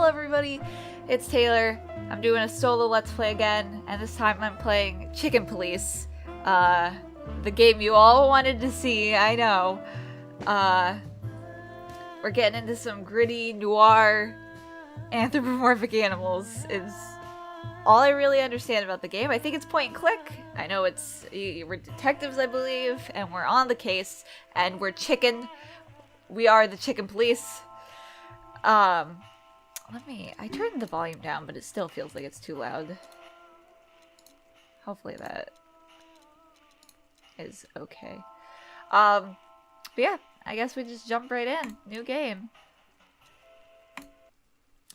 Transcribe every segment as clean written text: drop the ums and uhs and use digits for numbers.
Hello everybody, it's Taylor. I'm doing a solo Let's Play again, and this time I'm playing Chicken Police. The game you all wanted to see, I know. We're getting into some gritty, noir, anthropomorphic animals is all I really understand about the game. I think it's point and click. I know we're detectives, I believe, and we're on the case, and we're chicken. We are the Chicken Police. I turned the volume down, but it still feels like it's too loud. Hopefully that is okay. But yeah, I guess we just jump right in. New game.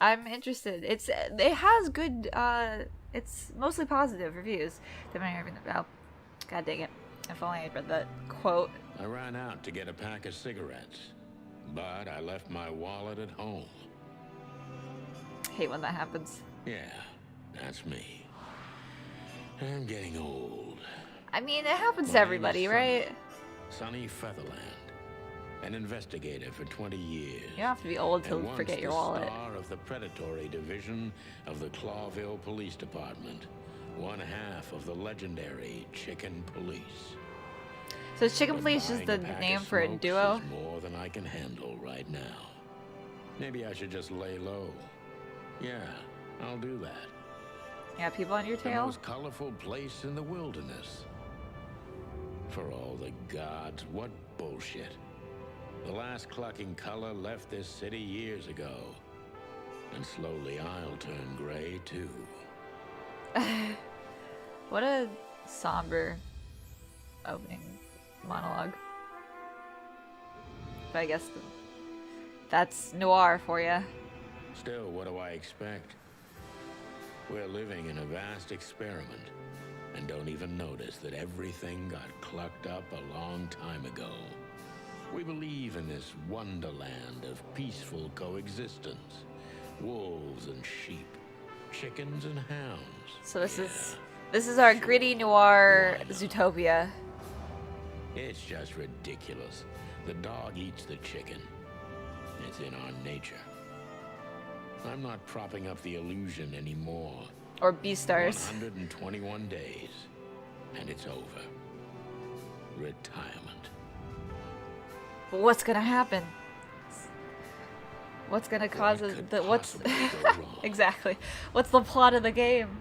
I'm interested. It has good, it's mostly positive reviews. Oh, god dang it. If only I'd read that quote. I ran out to get a pack of cigarettes, but I left my wallet at home. Hate when that happens. Yeah, that's me. I'm getting old. I mean, it happens to everybody, right? Sonny Featherland, an investigator for 20 years. You don't have to be old to forget your wallet. Star of the predatory division of the Clawville Police Department, one half of the legendary Chicken Police. So is Chicken Police just the name for a duo? Is more than I can handle right now. Maybe I should just lay low. Yeah, I'll do that. You got people on your tail? The most colorful place in the wilderness. For all the gods, what bullshit. The last clucking color left this city years ago. And slowly I'll turn gray too. What a somber opening monologue. But I guess that's noir for you. Still, what do I expect? We're living in a vast experiment, and don't even notice that everything got clucked up a long time ago. We believe in this wonderland of peaceful coexistence. Wolves and sheep, chickens and hounds. So this is our gritty noir Zootopia. It's just ridiculous. The dog eats the chicken. It's in our nature. I'm not propping up the illusion anymore. Or Beastars. 121 days, and it's over. Retirement. But what's gonna happen? What's gonna cause what's exactly? What's the plot of the game?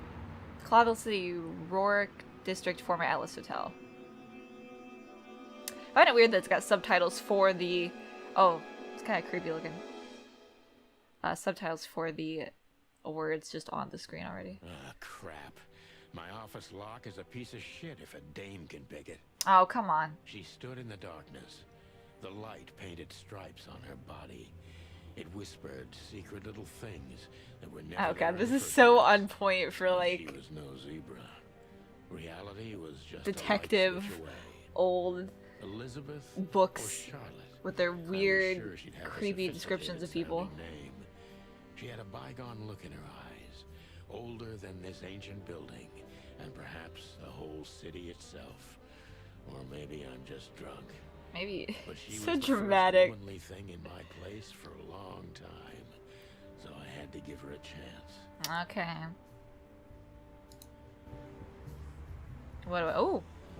Clawville City, Rourke District, former Atlas Hotel. I find it weird that it's got subtitles for the. Oh, it's kind of creepy looking. Subtitles for the words just on the screen already. Ah, crap. My office lock is a piece of shit if a dame can pick it. Oh, come on. She stood in the darkness. The light painted stripes on her body. It whispered secret little things that were never. Oh god, this is so on point for like. She was no zebra. Reality was just detective, old Elizabeth books with their weird, creepy descriptions of people. Name. She had a bygone look in her eyes, older than this ancient building, and perhaps the whole city itself. Or maybe I'm just drunk. Maybe. But she so was dramatic. The first womanly thing in my place for a long time, so I had to give her a chance. Okay. What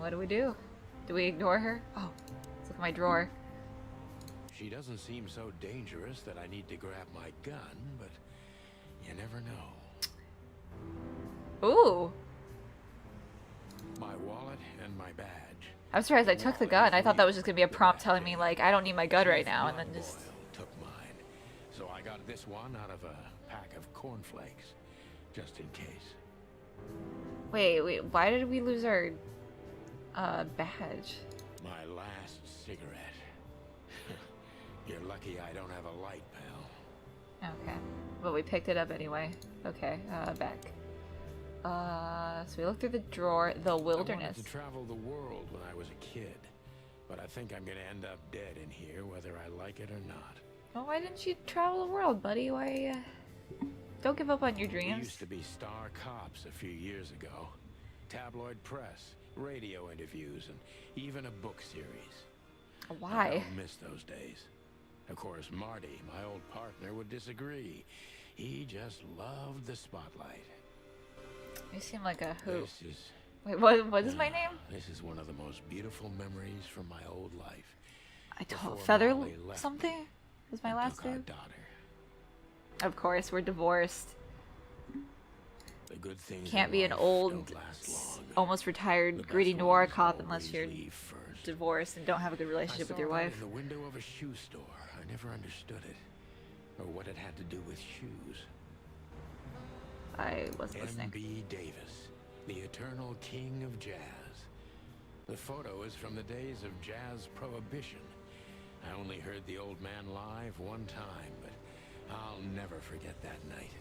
do we do? Do we ignore her? Oh, let's look at my drawer. She doesn't seem so dangerous that I need to grab my gun, but you never know. Ooh. My wallet and my badge. I'm surprised I took the gun. I thought that was just gonna be a prompt telling me like I don't need my gun right now, and then just. Took mine, so I got this one out of a pack of cornflakes, just in case. Wait. Why did we lose our badge? My last cigarette. You're lucky I don't have a light, pal. Okay. Well, we picked it up anyway. Okay, back. So we looked through the drawer, the wilderness. I wanted to travel the world when I was a kid, but I think I'm gonna end up dead in here, whether I like it or not. Well, why didn't you travel the world, buddy? Why, don't give up on your We dreams. used to be star cops a few years ago. Tabloid press, radio interviews, and even a book series. Why? I don't miss those days. Of course, Marty, my old partner, would disagree. He just loved the spotlight. You seem like a who? This is Wait, what is my name? This is one of the most beautiful memories from my old life. I Before told Feather Molly left something? me Was my and last took our name? daughter. Of course, we're divorced. The good things Can't in be an life old, don't last long. almost The retired, best gritty noir ones cop unless always you're leave first. divorced and don't have a good I relationship saw with your that wife. in the window of a shoe store. I never understood it, or what it had to do with shoes. I wasn't listening. M.B. Davis, the eternal king of jazz. The photo is from the days of jazz prohibition. I only heard the old man live one time, but I'll never forget that night.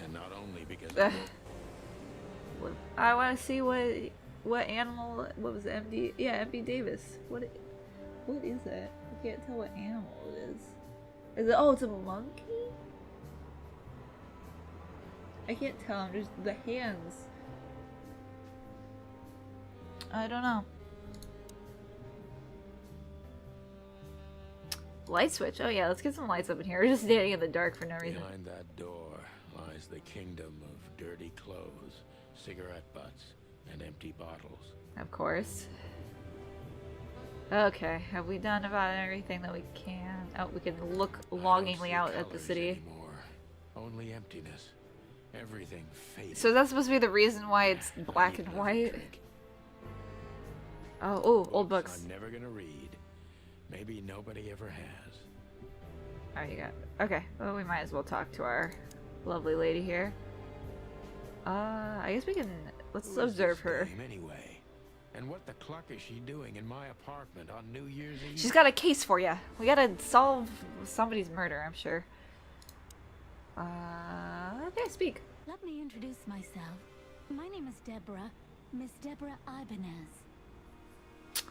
And not only because I want to see what animal. What was it, MD? Yeah, M.B. Davis. What is that? I can't tell what animal it is. Is it? Oh, it's a monkey. I can't tell. Just the hands. I don't know. Light switch. Oh yeah, let's get some lights up in here. We're just standing in the dark for no reason. behind that door lies the kingdom of dirty clothes, cigarette butts, and empty bottles. Of course. Okay, have we done about everything that we can? Oh, we can look I don't longingly see out at the colors city. anymore. Only emptiness. Everything faded. So that's supposed to be the reason why it's I black need and another white? drink. Oh, old books. I'm never gonna read. Maybe nobody ever has. Oh, you got. Okay, well, we might as well talk to our lovely lady here. I guess we can. Let's Who is observe this her. dame anyway? And what the cluck is she doing in my apartment on New Year's Eve? She's got a case for you. We gotta solve somebody's murder, I'm sure. Okay, speak. Let me introduce myself. My name is Deborah, Miss Deborah Ibanez.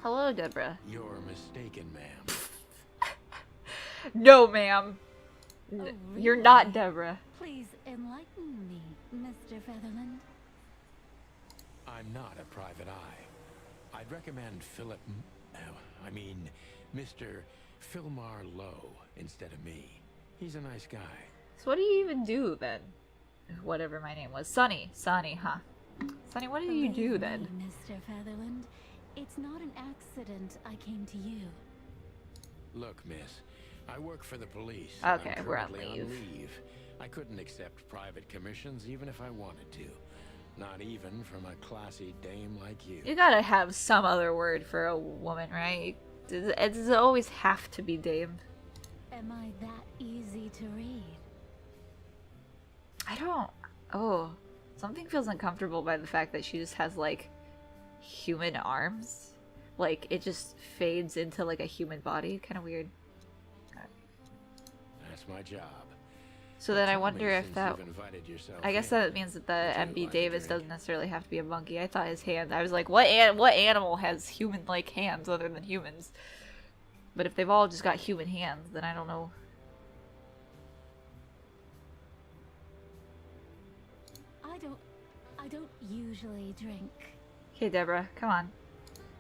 Hello, Deborah. You're mistaken, ma'am. No, ma'am. Oh, You're really? not Deborah. Please enlighten me, Mr. Featherland. I'm not a private eye. I'd recommend Mr. Philmar Lowe instead of me. He's a nice guy. So what do you even do then? Whatever my name was. Sunny. Sunny, huh? Sunny, what do you do Believe then? me, Mr. Featherland, it's not an accident I came to you. Look, miss, I work for the police. Okay, I'm we're on currently leave. I couldn't accept private commissions even if I wanted to. Not even from a classy dame like you. You gotta have some other word for a woman, right? Does it always have to be dame? Am I that easy to read? I don't. Oh, something feels uncomfortable by the fact that she just has like human arms. Like it just fades into like a human body. Kind of weird. That's my job. So then I Tell me, wonder if since that. you've invited yourself I guess in, that means that the would you M.B. like a Davis drink? doesn't necessarily have to be a monkey. I thought his hands. I was like, what animal has human-like hands other than humans? But if they've all just got human hands, then I don't know. I don't usually drink. Okay, Deborah, come on.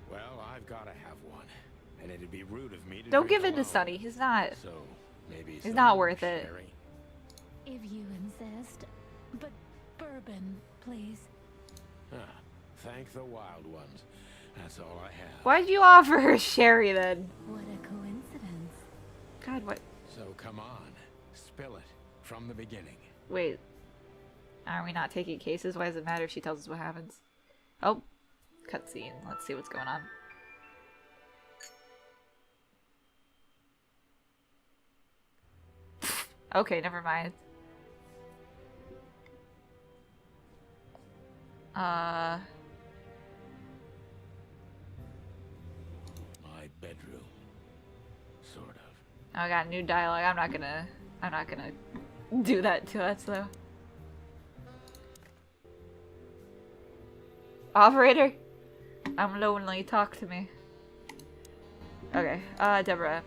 Well, I've got to have one, and it'd be rude of me to Don't drink give in to alone. Sunny. He's not. So maybe He's not some worth it. sherry? If you insist. But bourbon, please. Ah, thank the wild ones. That's all I have. Why'd you offer her sherry then? What a coincidence. God, what? So come on, spill it from the beginning. Wait. Are we not taking cases? Why does it matter if she tells us what happens? Oh, cutscene. Let's see what's going on. Okay, never mind. My bedroom, sort of. I got new dialogue. I'm not gonna do that to us though. Operator, I'm lonely. Talk to me. Okay, Deborah.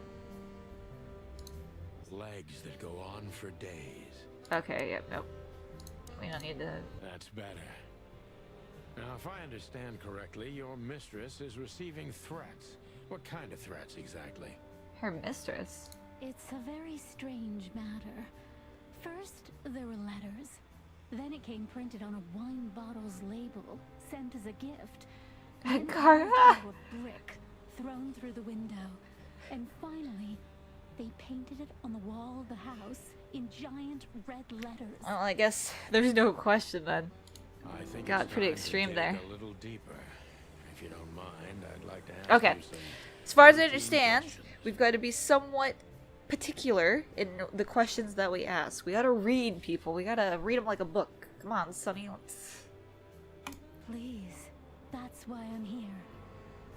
Legs that go on for days. Okay, yep, nope. We don't need to. That's better. Now, if I understand correctly, your mistress is receiving threats. What kind of threats exactly? Her mistress. It's a very strange matter. First, there were letters. Then it came printed on a wine bottle's label, sent as a gift. Then Cara. carved into a brick, thrown through the window. And finally, they painted it on the wall of the house in giant red letters. Well, I guess there's no question then. I think Got it's pretty time to extreme dig there. A little deeper. If you don't mind, I'd like to ask Okay. you some As far as I routine understand, questions. we've got to be somewhat particular in the questions that we ask. We gotta read people. We gotta read them like a book. Come on, Sonny. Let's... Please, that's why I'm here.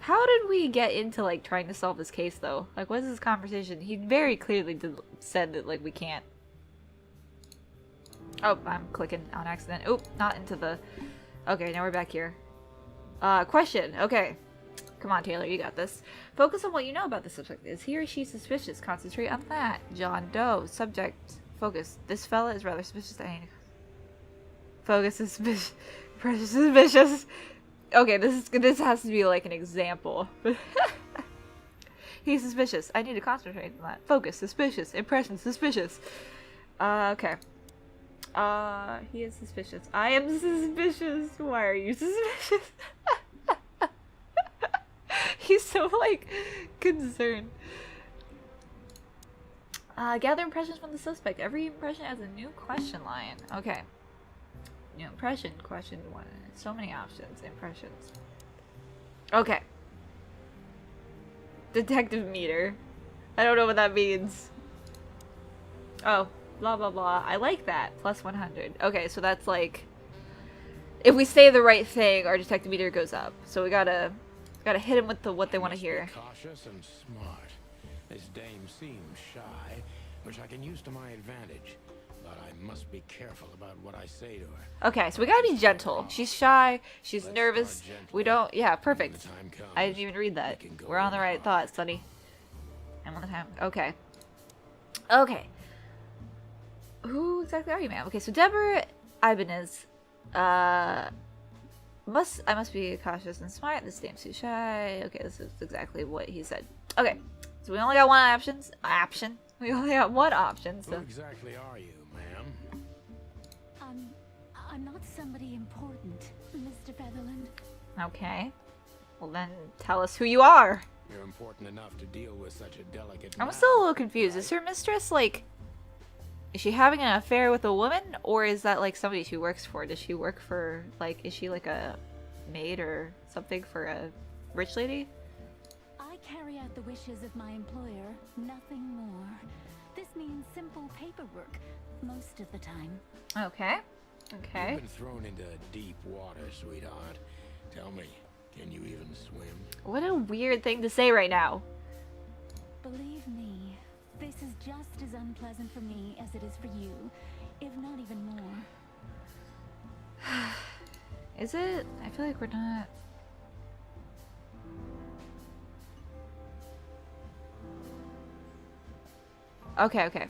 How did we get into like trying to solve this case though? Like, what is this conversation? He very clearly said that like we can't. Oh, I'm clicking on accident. Oh, not into the. Okay, now we're back here. Question. Okay. Come on, Taylor, you got this. Focus on what you know about the subject. Is he or she suspicious? Concentrate on that. John Doe. Subject. Focus. This fella is rather suspicious. Focus. Suspicious. Precious. Suspicious. Okay, this has to be like an example. He's suspicious. I need to concentrate on that. Focus. Suspicious. Impression. Suspicious. Okay. He is suspicious. I am suspicious. Why are you suspicious? He's so, like, concerned. Gather impressions from the suspect. Every impression has a new question line. Okay. New impression. Question 1. So many options. Impressions. Okay. Detective meter. I don't know what that means. Oh. Blah, blah, blah. I like that. Plus 100. Okay, so that's like... If we say the right thing, our detective meter goes up. So we gotta hit him with what they want to hear. Be cautious and smart. This dame seems shy, which I can use to my advantage. But I must be careful about what I say to her. Okay, so we gotta be gentle. She's shy. She's Let's nervous. start gentle. We don't... Yeah, When perfect. the time comes, I didn't even read that. we can go We're on the in right hard. thought, Sonny. I'm on the time. Okay. Okay. Who exactly are you, ma'am? Okay, so Deborah Ibanez. I must be cautious and smart. This dame's too shy. Okay, this is exactly what he said. Okay, so we only got one option. We only got one option. Who So exactly are you, ma'am? I'm not somebody important, Mr. Featherland. okay. Well then, tell us who you are. You're important enough to deal with such a delicate I'm matter, still a little confused. right? Is her mistress like? Is she having an affair with a woman, or is that like somebody she works for? Does she work for like? Is she like a maid or something for a rich lady? I carry out the wishes of my employer, nothing more. This means simple paperwork, most of the time. Okay. Okay. You've been thrown into deep water, sweetheart. Tell me, can you even swim? What a weird thing to say right now. Believe me, this is just as unpleasant for me as it is for you, if not even more. Is it? I feel like we're not. Okay, okay.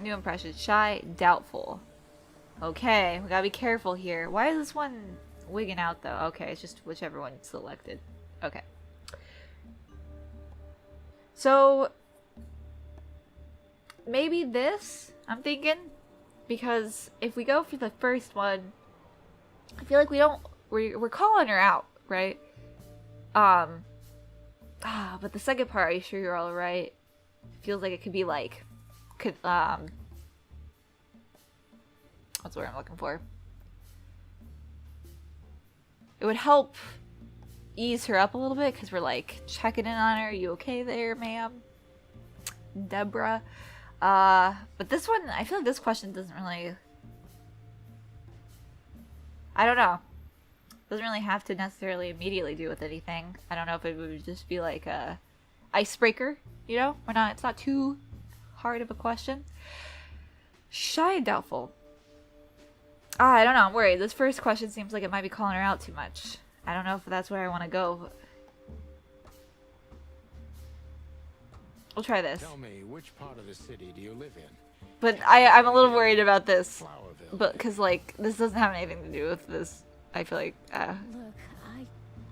New impression. Shy, doubtful. Okay, we gotta be careful here. Why is this one wigging out though? Okay, it's just whichever one selected. Okay. So maybe this, I'm thinking, because if we go for the first one, I feel like we're calling her out, right? But the second part, are you sure you're all right? Feels like it could be like, what's the word I'm looking for? It would help ease her up a little bit because we're like checking in on her. Are you okay there, ma'am? Deborah. But this one, I feel like this question doesn't really, I don't know. Doesn't really have to necessarily immediately do with anything. I don't know if it would just be like a icebreaker, you know? It's not too hard of a question. Shy and doubtful. I don't know, I'm worried. This first question seems like it might be calling her out too much. I don't know if that's where I want to go. We'll try this. Tell me, which part of the city do you live in? But I'm a little worried about this. Flowerville. But, because, like, this doesn't have anything to do with this. I feel like, Look,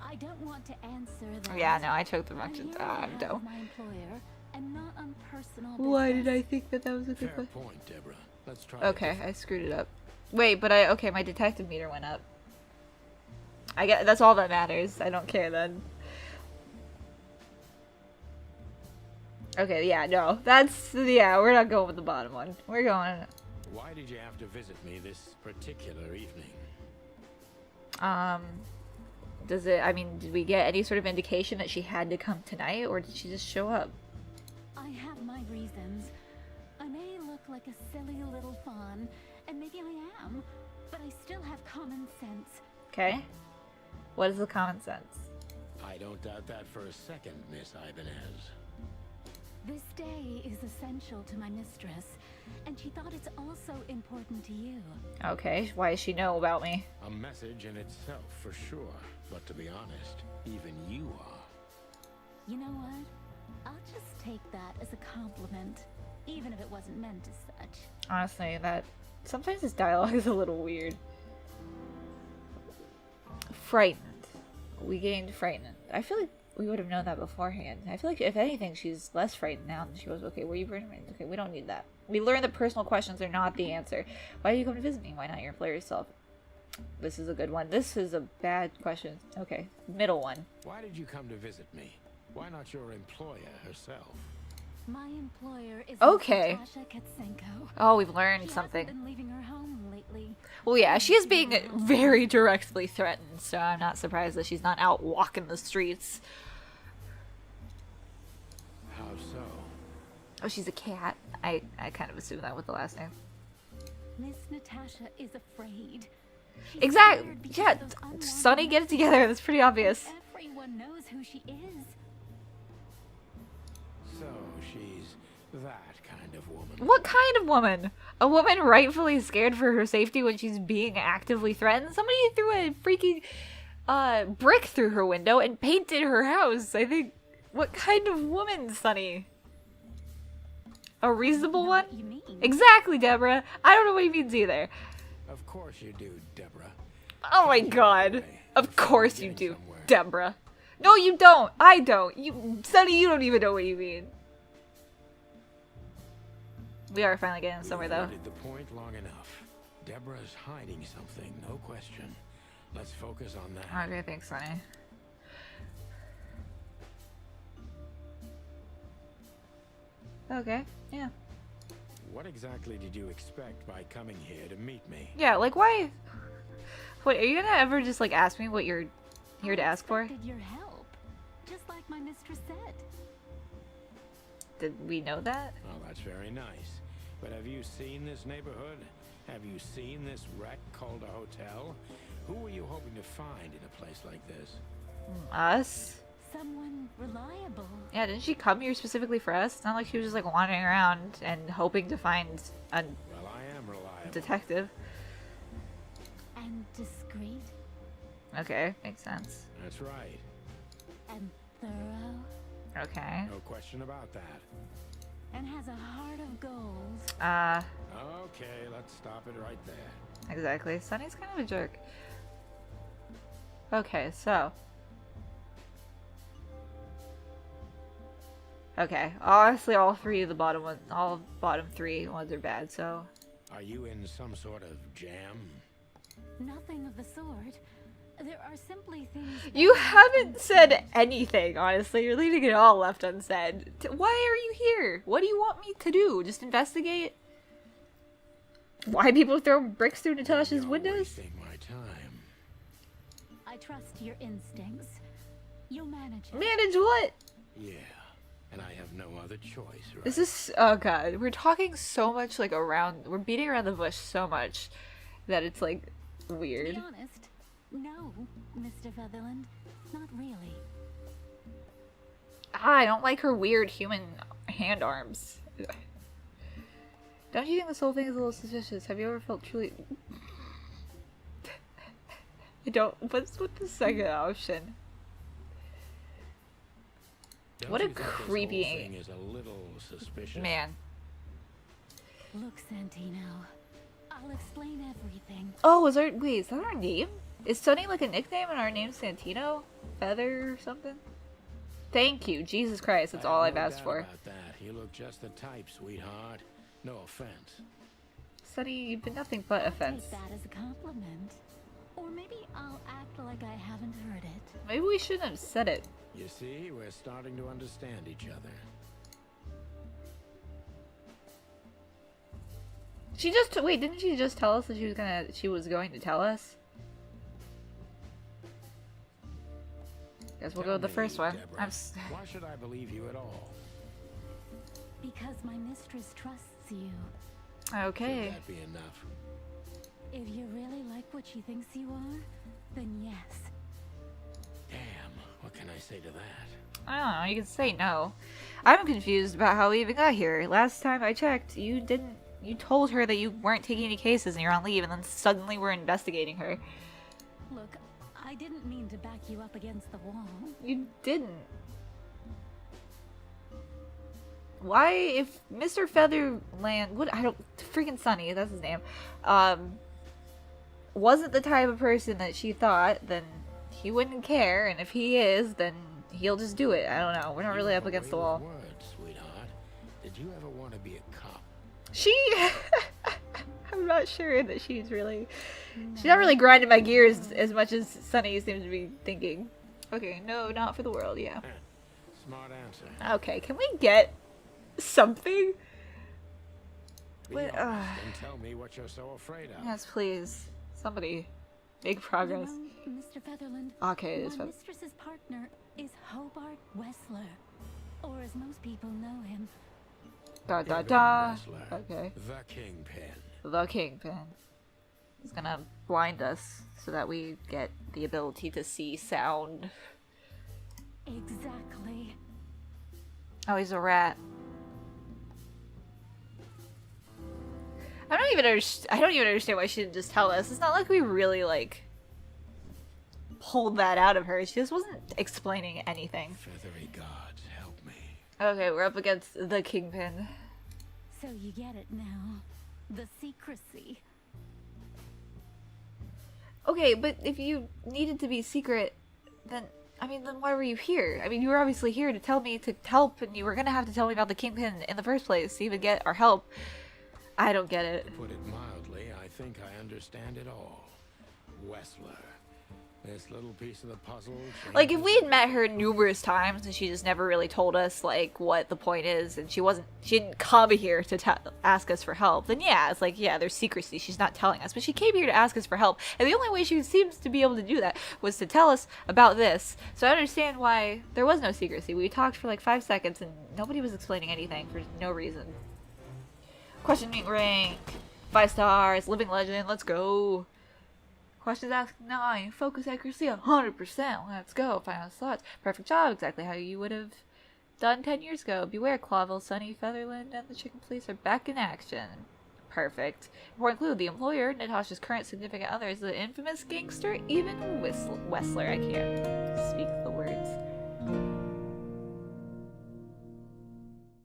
I don't want to answer that. yeah, no, I choked the I'm functions. here on I'm behalf dumb. of my employer, and not on personal Why did business. I think that was a good Fair question? point, Deborah. Let's try. Okay, I screwed it up. Wait, but okay, my detective meter went up. I get that's all that matters. I don't care then. Okay, yeah, no. Yeah, we're not going with the bottom one. We're going Why did you have to visit me this particular evening? does it I mean, did we get any sort of indication that she had to come tonight or did she just show up? I have my reasons. I may look like a silly little fawn, and maybe I am, but I still have common sense. Okay. What is the common sense? I don't doubt that for a second, Miss Ibanez. This day is essential to my mistress, and she thought it's also important to you. Okay, why does she know about me? A message in itself, for sure. But to be honest, even you are. You know what? I'll just take that as a compliment, even if it wasn't meant as such. Honestly, that sometimes this dialogue is a little weird. Frightened. We gained frightened. I feel like we would have known that beforehand. I feel like if anything, she's less frightened now than she was. Okay, were you frightened? Okay, we don't need that. We learned that personal questions are not the answer. Why do you come to visit me? Why not your employer yourself? This is a good one. This is a bad question. Okay, middle one. Why did you come to visit me? Why not your employer herself? My employer is Okay. Natasha Katsenko. Oh, we've learned She something. hasn't been leaving her home lately. Well, yeah, she is being very directly threatened, so I'm not surprised that she's not out walking the streets. How so? Oh, she's a cat. I kind of assumed that with the last name. Miss Natasha is afraid. She's Exactly. scared because Yeah, of those unwanted Sunny, get it together. That's pretty obvious. Everyone knows who she is. So she's that kind of woman. What kind of woman? A woman rightfully scared for her safety when she's being actively threatened? Somebody threw a freaking brick through her window and painted her house. I think. What kind of woman, Sunny? A reasonable Know one? what you mean? Exactly, Deborah. I don't know what he means either. Of course you do, Deborah. Oh my god. Of course you Getting do, somewhere. Deborah. No, you don't. I don't. Sunny, you don't even know what you mean. We are finally getting somewhere, though. We've the point long enough. Deborah's hiding something, no question. Let's focus on that. Okay, thanks, Sunny. Okay, yeah. What exactly did you expect by coming here to meet me? Yeah, like, why? Wait, are you gonna ever just, like, ask me what you're here to ask for? Expected your help, just like my mistress said. Did we know that? Oh, that's very nice. But have you seen this neighborhood? Have you seen this wreck called a hotel? Who were you hoping to find in a place like this? Us? Someone reliable. Yeah, didn't she come here specifically for us? It's not like she was just, like, wandering around and hoping to find a Well, I am reliable. detective. And discreet. Okay, makes sense. That's right. And thorough. Okay. No question about that. And has a heart of gold. Okay, let's stop it right there. Exactly. Sunny's kind of a jerk. Okay, so. Okay, honestly, all bottom three ones are bad, so. Are you in some sort of jam? Nothing of the sort. There are simply things. You haven't said anything, honestly. You're leaving it all left unsaid. Why are you here? What do you want me to do? Just investigate? Why people throw bricks through Natasha's You're windows? wasting my time. I trust your instincts. You'll manage it. Manage what? Yeah, and I have no other choice, right? This is, oh god, we're talking so much, like, we're beating around the bush so much that it's, like, To weird. be honest, no, Mr. Featherland, not really. I don't like her weird human hand arms. Don't you think this whole thing is a little suspicious? Have you ever felt truly... I don't... What's with the second option? Don't What a you think this whole creepy thing is a little suspicious? Man. Look, Santino, I'll explain everything. Oh, wait, is that our name? Is Sunny like a nickname and our name's Santino? Feather or something? Thank you, Jesus Christ, that's I all have I've no asked doubt for. About that. You look just the type, sweetheart. No offense. Sunny, you've been nothing but offense. Take that as a compliment. Or maybe I'll act like I haven't heard it. Maybe we shouldn't have said it. You see, we're starting to understand each other. She just wait, didn't she just tell us that she was going to tell us? Guess we'll go with the first one. Deborah, why should I believe you at all? Because my mistress trusts you. Okay. Should that be enough? If you really like what she thinks you are, then yes. Damn, what can I say to that? I don't know, you can say no. I'm confused about how we even got here. Last time I checked, you told her that you weren't taking any cases and you're on leave, and then suddenly we're investigating her. Look, I didn't mean to back you up against the wall. You didn't. Why, if Mr. Featherland, freaking Sunny, that's his name, wasn't the type of person that she thought, then he wouldn't care, and if he is, then he'll just do it. I don't know, we're not really up against the wall. Words, sweetheart. Did you ever want to be a cop? I'm not sure that she's not really grinding my gears as much as Sunny seems to be thinking. Okay, no, not for the world, yeah. Smart answer. Okay, can we get something? Be What, honest and tell me what you're so afraid of. Yes, please. Somebody make progress. You know, Mr. Featherland, Okay, it is my Feather. mistress's partner is Hobart Wessler, or as most people know him. Da da David da. Wessler, Okay. The Kingpin. The Kingpin. He's gonna blind us so that we get the ability to see sound. Exactly. Oh, he's a rat. I don't even understand why she didn't just tell us. It's not like we really, like, pulled that out of her. She just wasn't explaining anything. Feathery gods, help me. Okay, we're up against the Kingpin. So you get it now. The secrecy. Okay, but if you needed to be secret, then why were you here? I mean, you were obviously here to tell me to help, and you were gonna have to tell me about the Kingpin in the first place to even get our help. I don't get it. To put it mildly, I think I understand it all. Wessler. This little piece of the puzzle. Like, if we had met her numerous times and she just never really told us, like, what the point is, and she didn't come here to ask us for help, then yeah, it's like, yeah, there's secrecy, she's not telling us. But she came here to ask us for help, and the only way she seems to be able to do that was to tell us about this. So I understand why there was no secrecy. We talked for like 5 seconds, and nobody was explaining anything for no reason. Question meet rank. 5 stars. Living legend. Let's go. Questions asked 9. Focus accuracy 100%. Let's go. Final slots. Perfect job. Exactly how you would have done 10 years ago. Beware, Clawville, Sunny, Featherland, and the Chicken Police are back in action. Perfect. Important clue. The employer, Natasha's current significant other, is the infamous gangster, even Wessler. I can't speak